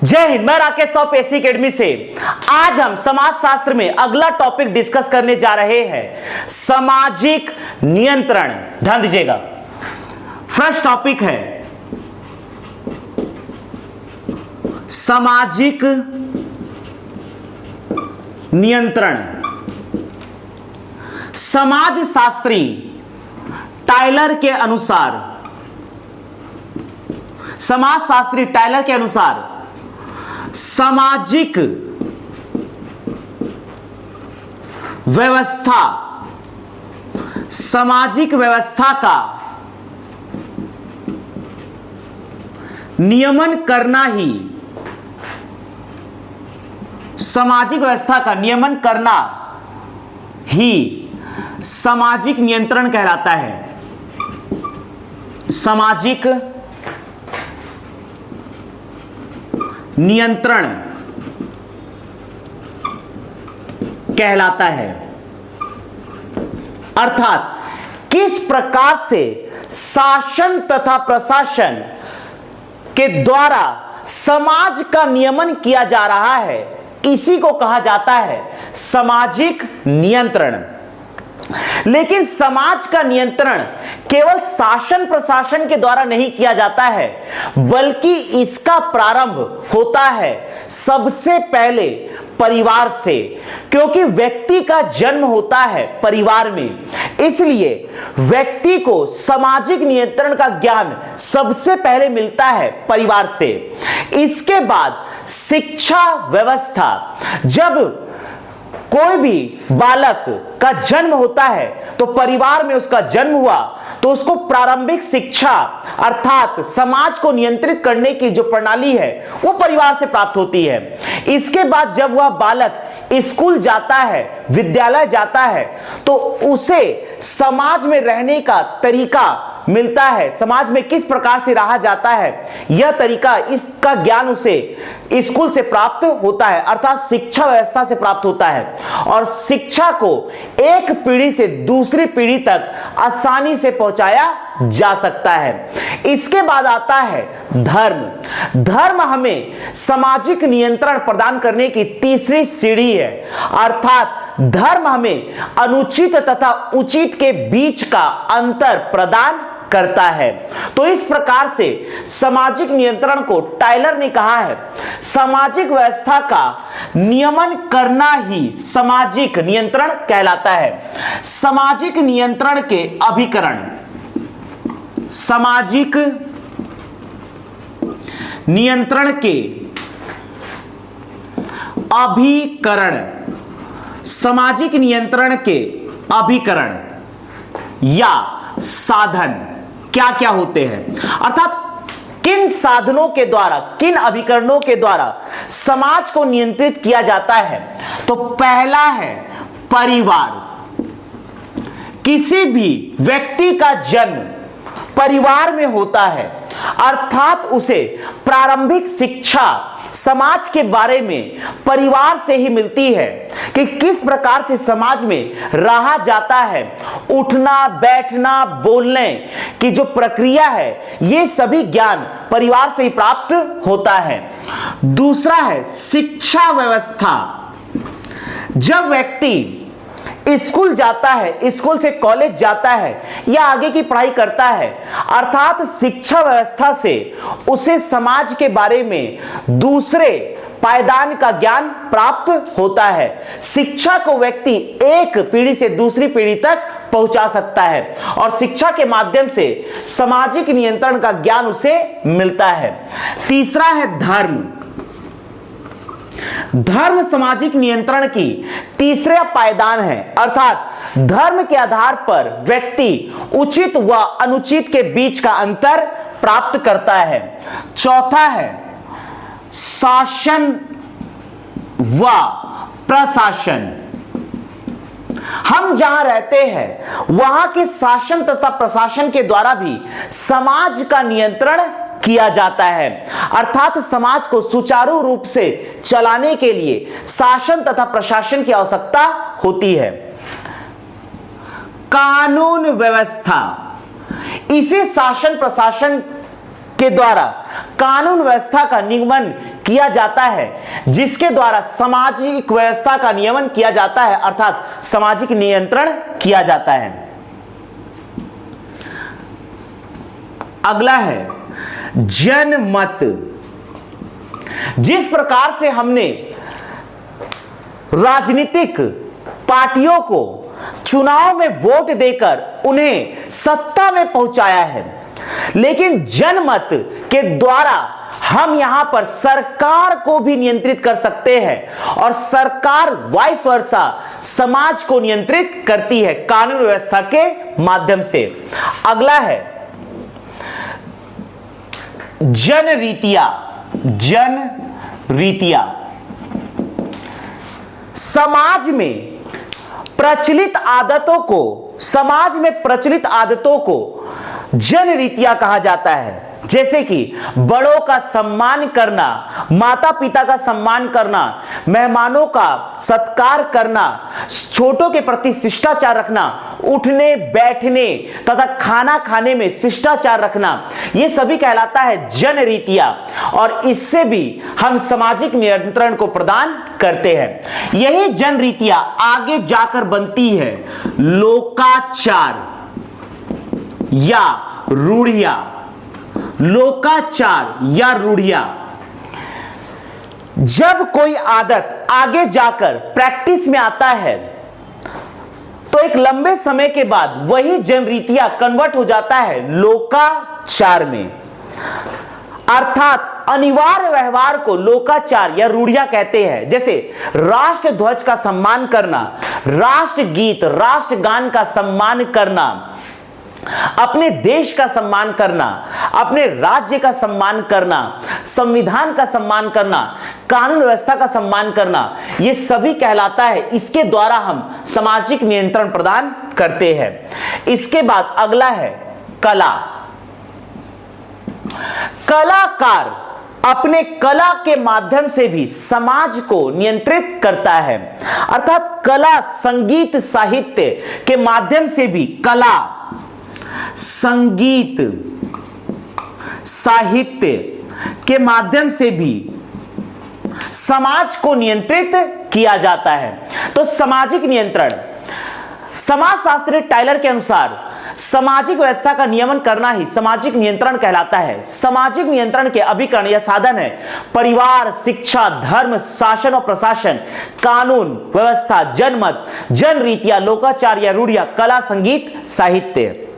जय हिंद। मैं राकेश सौ पेशी अकेडमी से आज हम समाज शास्त्र में अगला टॉपिक डिस्कस करने जा रहे हैं, सामाजिक नियंत्रण। ध्यान दीजिएगा, फर्स्ट टॉपिक है सामाजिक नियंत्रण। समाजशास्त्री टायलर के अनुसार, समाजशास्त्री टायलर के अनुसार सामाजिक व्यवस्था, सामाजिक व्यवस्था का नियमन करना ही, सामाजिक व्यवस्था का नियमन करना ही सामाजिक नियंत्रण कहलाता है। सामाजिक नियंत्रण कहलाता है। अर्थात किस प्रकार से शासन तथा प्रशासन के द्वारा समाज का नियमन किया जा रहा है, इसी को कहा जाता है सामाजिक नियंत्रण। लेकिन समाज का नियंत्रण केवल शासन प्रशासन के द्वारा नहीं किया जाता है, बल्कि इसका प्रारंभ होता है सबसे पहले परिवार से, क्योंकि व्यक्ति का जन्म होता है परिवार में। इसलिए व्यक्ति को सामाजिक नियंत्रण का ज्ञान सबसे पहले मिलता है परिवार से। इसके बाद शिक्षा व्यवस्था, जब कोई भी बालक का जन्म होता है तो परिवार में उसका जन्म हुआ तो उसको प्रारंभिक शिक्षा अर्थात समाज को नियंत्रित करने की जो प्रणाली है वो परिवार से प्राप्त होती है। इसके बाद जब वह बालक स्कूल जाता है, विद्यालय जाता है, तो उसे समाज में रहने का तरीका मिलता है, समाज में किस प्रकार से रहा जाता है यह तरीका, इसका ज्ञान उसे स्कूल से प्राप्त होता है, अर्थात शिक्षा व्यवस्था से प्राप्त होता है। और शिक्षा को एक पीढ़ी से दूसरी पीढ़ी तक आसानी से पहुंचाया जा सकता है। इसके बाद आता है धर्म। धर्म हमें सामाजिक नियंत्रण प्रदान करने की तीसरी सीढ़ी है, अर्थात धर्म हमें अनुचित तथा उचित के बीच का अंतर प्रदान करता है। तो इस प्रकार से सामाजिक नियंत्रण को टायलर ने कहा है सामाजिक व्यवस्था का नियमन करना ही सामाजिक नियंत्रण कहलाता है। सामाजिक नियंत्रण के अभिकरण, सामाजिक नियंत्रण के अभिकरण, सामाजिक नियंत्रण के अभिकरण या साधन क्या क्या होते हैं, अर्थात किन साधनों के द्वारा, किन अभिकरणों के द्वारा समाज को नियंत्रित किया जाता है। तो पहला है परिवार। किसी भी व्यक्ति का जन्म परिवार में होता है, अर्थात उसे प्रारंभिक शिक्षा समाज के बारे में परिवार से ही मिलती है कि किस प्रकार से समाज में रहा जाता है। उठना, बैठना, बोलने की जो प्रक्रिया है, ये सभी ज्ञान परिवार से ही प्राप्त होता है। दूसरा है शिक्षा व्यवस्था। जब व्यक्ति स्कूल जाता है, स्कूल से कॉलेज जाता है या आगे की पढ़ाई करता है, अर्थात शिक्षा व्यवस्था से उसे समाज के बारे में दूसरे पायदान का ज्ञान प्राप्त होता है। शिक्षा को व्यक्ति एक पीढ़ी से दूसरी पीढ़ी तक पहुंचा सकता है और शिक्षा के माध्यम से सामाजिक नियंत्रण का ज्ञान उसे मिलता है। तीसरा है धर्म। धर्म सामाजिक नियंत्रण की तीसरा पायदान है, अर्थात धर्म के आधार पर व्यक्ति उचित व अनुचित के बीच का अंतर प्राप्त करता है। चौथा है शासन व प्रशासन। हम जहां रहते हैं वहां के शासन तथा प्रशासन के द्वारा भी समाज का नियंत्रण किया जाता है, अर्थात समाज को सुचारू रूप से चलाने के लिए शासन तथा प्रशासन की आवश्यकता होती है। कानून व्यवस्था, इसे शासन प्रशासन के द्वारा कानून व्यवस्था का नियमन किया जाता है, जिसके द्वारा सामाजिक व्यवस्था का नियमन किया जाता है, अर्थात सामाजिक नियंत्रण किया जाता है। अगला है जनमत। जिस प्रकार से हमने राजनीतिक पार्टियों को चुनाव में वोट देकर उन्हें सत्ता में पहुंचाया है, लेकिन जनमत के द्वारा हम यहां पर सरकार को भी नियंत्रित कर सकते हैं और सरकार वाइस वर्सा समाज को नियंत्रित करती है कानून व्यवस्था के माध्यम से। अगला है जनरीतियां। जनरीतियां समाज में प्रचलित आदतों को जनरीतियां कहा जाता है, जैसे कि बड़ों का सम्मान करना, माता पिता का सम्मान करना, मेहमानों का सत्कार करना, छोटों के प्रति शिष्टाचार रखना, उठने बैठने तथा खाना खाने में शिष्टाचार रखना, ये सभी कहलाता है जनरीतियां और इससे भी हम सामाजिक नियंत्रण को प्रदान करते हैं। यही जनरीतियां आगे जाकर बनती है लोकाचार या रूढ़ियां। लोकाचार या रूढ़ियां, जब कोई आदत आगे जाकर प्रैक्टिस में आता है तो एक लंबे समय के बाद वही जनरीतियां कन्वर्ट हो जाता है लोकाचार में, अर्थात अनिवार्य व्यवहार को लोकाचार या रूढ़ियां कहते हैं। जैसे राष्ट्र ध्वज का सम्मान करना, राष्ट्रगीत राष्ट्रगान का सम्मान करना, अपने देश का सम्मान करना, अपने राज्य का सम्मान करना, संविधान का सम्मान करना, कानून व्यवस्था का सम्मान करना, ये सभी कहलाता है। इसके द्वारा हम सामाजिक नियंत्रण प्रदान करते हैं। इसके बाद अगला है कला। कलाकार अपने कला के माध्यम से भी समाज को नियंत्रित करता है, अर्थात कला संगीत साहित्य के माध्यम से भी कला संगीत साहित्य के माध्यम से भी समाज को नियंत्रित किया जाता है। तो सामाजिक नियंत्रण, समाजशास्त्री टाइलर के अनुसार सामाजिक व्यवस्था का नियमन करना ही सामाजिक नियंत्रण कहलाता है। सामाजिक नियंत्रण के अभिकरण या साधन है परिवार, शिक्षा, धर्म, शासन और प्रशासन, कानून व्यवस्था, जनमत, जनरीतियां, लोकाचार या रूढ़ियां, कला, संगीत, साहित्य।